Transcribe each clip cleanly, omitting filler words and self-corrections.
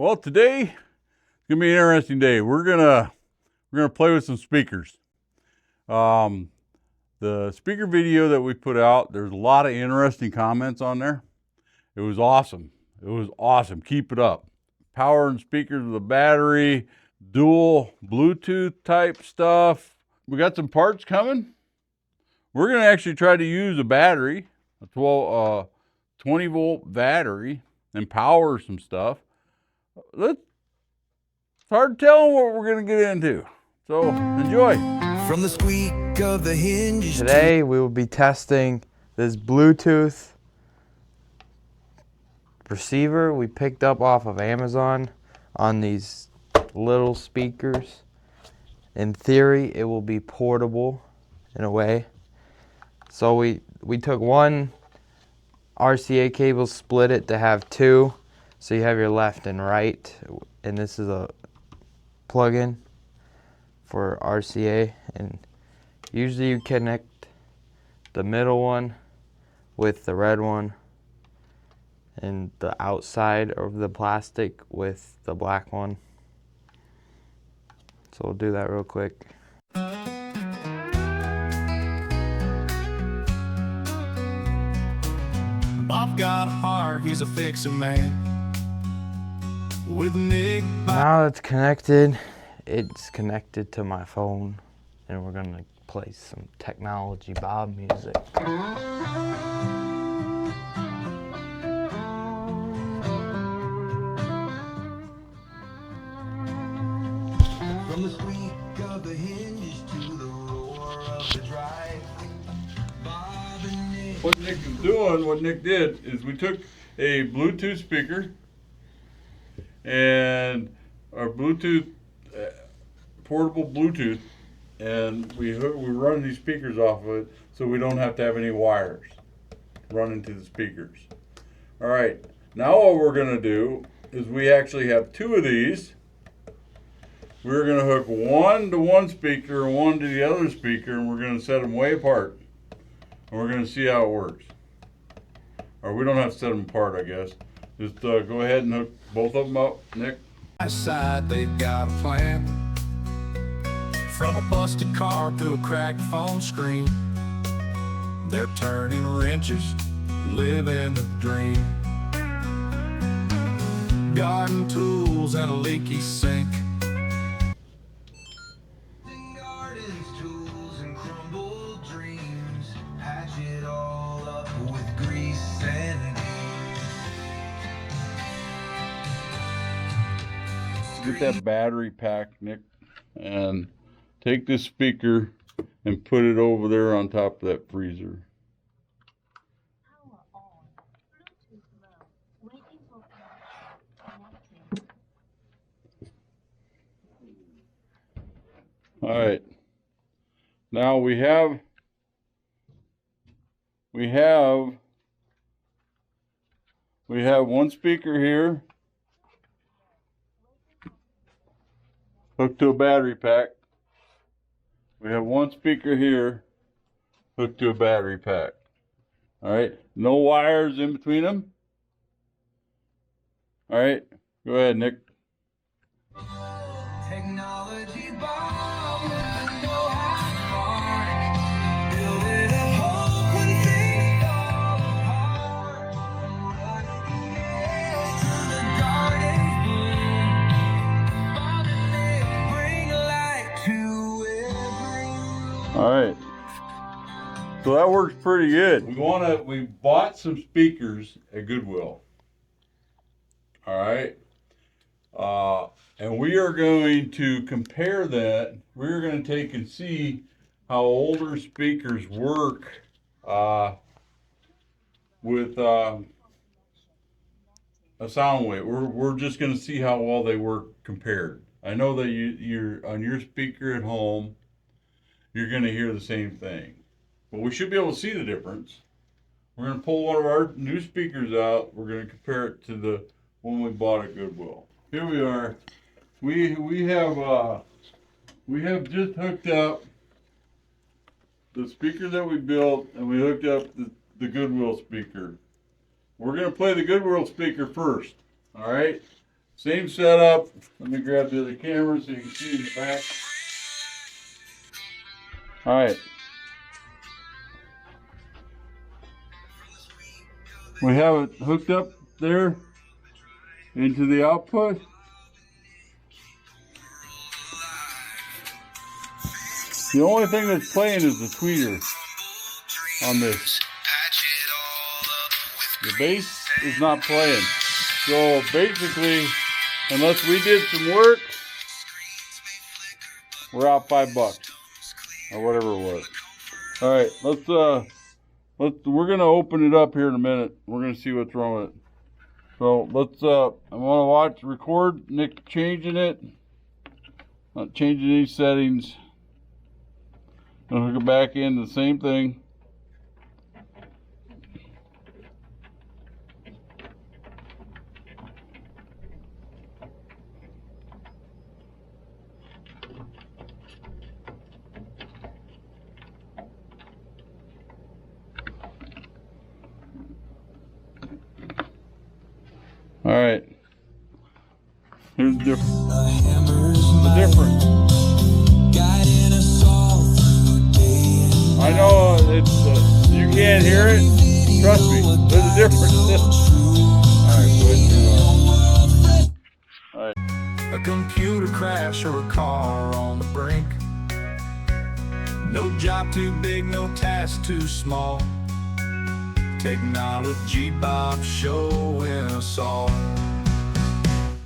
Well, today it's gonna be an interesting day. We're gonna play with some speakers. The speaker video that we put out, there's a lot of interesting comments on there. It was awesome. It was awesome. Keep it up. Power and speakers with a battery, dual Bluetooth type stuff. We got some parts coming. We're gonna actually try to use a battery, a 20 volt battery, and power some stuff. It's hard telling what we're going to get into. So enjoy. From the squeak of the hinges. Today we will be testing this Bluetooth receiver we picked up off of Amazon on these little speakers. In theory, it will be portable in a way. So we took one RCA cable, split it to have two. So you have your left and right, and this is a plug-in for RCA, and usually you connect the middle one with the red one and the outside of the plastic with the black one. So we'll do that real quick. Bob got a heart, he's a fixer man. With Nick. Now it's connected to my phone, and we're gonna play some technology Bob music. From the squeak of the hinges to the roar of the drive. Bob and Nick. What Nick did is we took a Bluetooth speaker and our Bluetooth, portable Bluetooth, and we run these speakers off of it so we don't have to have any wires running to the speakers. All right, now what we're gonna do is we actually have two of these. We're gonna hook one to one speaker and one to the other speaker, and we're gonna set them way apart. And we're gonna see how it works. Or we don't have to set them apart, I guess. Just go ahead and hook both of them up, Nick. Side, they've got a plan. From a busted car to a cracked phone screen, they're turning wrenches, living the dream. Garden tools and a leaky sink. Garden's tools and crumbled dreams. Patch it all up with grease and Get that battery pack, Nick, and take this speaker and put it over there on top of that freezer. All right. Now we have one speaker here hooked to a battery pack. We have one speaker here hooked to a battery pack. All right, no wires in between them. All right, go ahead, Nick. technology bomb with no high spark. Building a hope when things fall apart. Rusty nails to the garden bloom. Bob and Nick bring light to every. All right, so that works pretty good. We bought some speakers at Goodwill. All right, and we are going to compare that. We're going to take and see how older speakers work with a sound wave. We're just going to see how well they work compared. I know that you're on your speaker at home, you're going to hear the same thing, but we should be able to see the difference. We're going to pull one of our new speakers out. We're going to compare it to the one we bought at Goodwill. Here we are. We have just hooked up the speaker that we built, and we hooked up the Goodwill speaker. We're going to play the Goodwill speaker first. All right. Same setup. Let me grab the other camera so you can see in the back. All right. We have it hooked up there into the output. The only thing that's playing is the tweeter on this. The bass is not playing. So basically, unless we did some work, we're out $5 or whatever it was. All right, we're gonna open it up here in a minute. We're gonna see what's wrong with it. So I want to record Nick changing it. Not changing any settings. I'll hook it back in, the same thing. All right. Here's the difference. The difference. I know it's you can't hear it. Trust me, there's a difference. All right, A computer crash or a car on the brink. No job too big, no task too small. Technology Bob showing us all.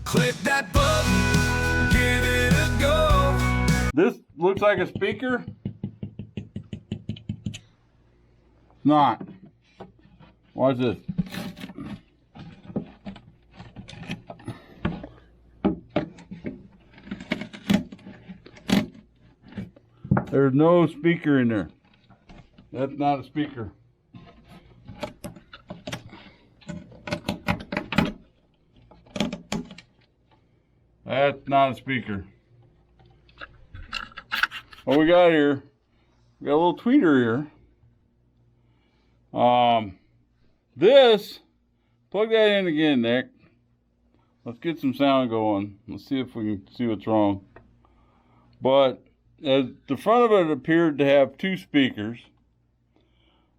Click that button, give it a go. This looks like a speaker. Not. Watch this. There's no speaker in there. That's not a speaker. That's not a speaker. What we got here, we got a little tweeter here. This, plug that in again, Nick. Let's get some sound going. Let's see if we can see what's wrong. But the front of it appeared to have two speakers.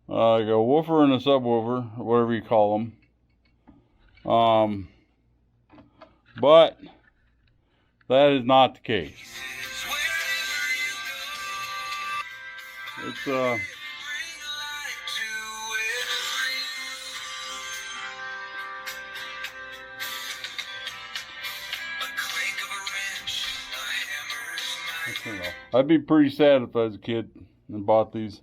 Like a woofer and a subwoofer, or whatever you call them. But that is not the case. It's I'd be pretty sad if I was a kid and bought these,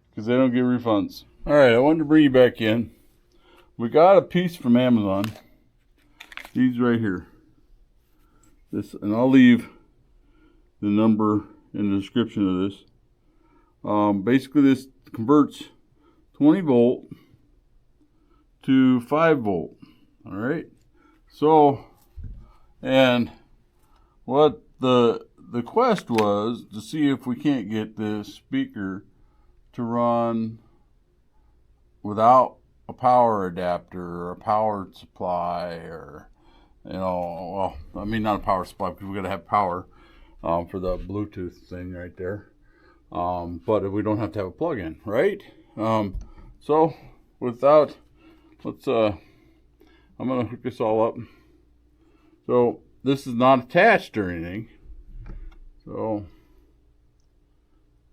because they don't get refunds. All right, I wanted to bring you back in. We got a piece from Amazon. These right here. This, and I'll leave the number in the description of this. Basically, this converts 20 volt to 5 volt. All right. So, and what the quest was to see if we can't get this speaker to run without a power adapter or a power supply, or, you know, well, I mean, not a power supply, because we got to have power for the Bluetooth thing right there. But we don't have to have a plug-in, right? So without, I'm gonna hook this all up. So this is not attached or anything. So,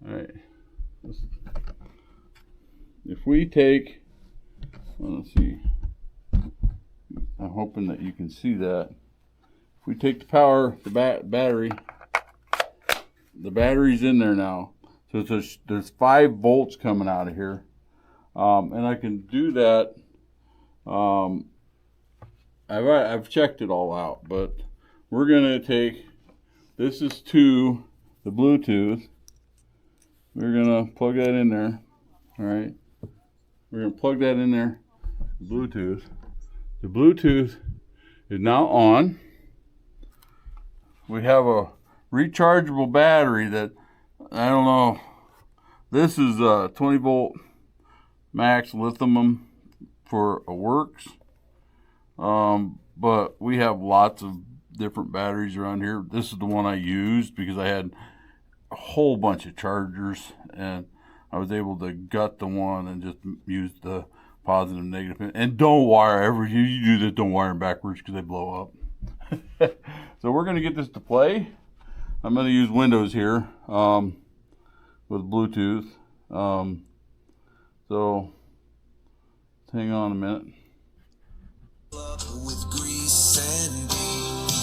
all right. If we take, well, let's see. I'm hoping that you can see that. If we take the power, the battery, the battery's in there now. So there's 5 volts coming out of here. And I can do that. I've checked it all out, but we're gonna take, this is to the Bluetooth. We're gonna plug that in there. All right. We're gonna plug that in there. Bluetooth. The Bluetooth is now on. We have a rechargeable battery that, I don't know, this is a 20 volt max lithium for a works. but we have lots of different batteries around here. This is the one I used because I had a whole bunch of chargers, and I was able to gut the one and just use the positive and negative pin. And don't wire ever. You do this, don't wire them backwards because they blow up. So we're going to get this to play. I'm going to use Windows here with Bluetooth. So hang on a minute. With grease and beans.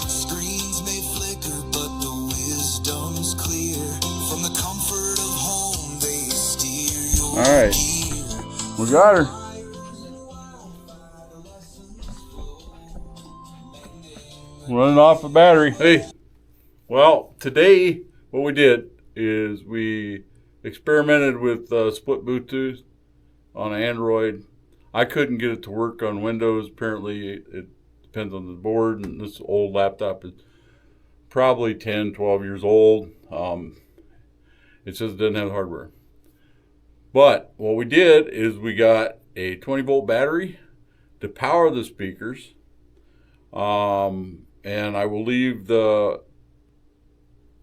Screens may flicker, but the wisdom's clear. From the comfort of home, they steer your All right. gear. We got her. Running off the battery. Hey, well, today what we did is we experimented with split Bluetooth on Android. I couldn't get it to work on Windows. Apparently, it depends on the board, and this old laptop is probably 10, 12 years old. It says it doesn't have hardware. But what we did is we got a 20-volt battery to power the speakers. And I will leave the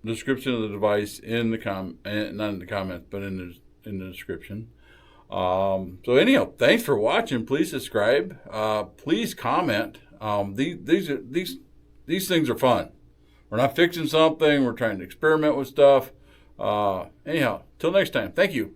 description of the device in the not in the comments, but in the description. So anyhow, thanks for watching. Please subscribe. Please comment. These things are fun. We're not fixing something. We're trying to experiment with stuff. Anyhow, till next time. Thank you.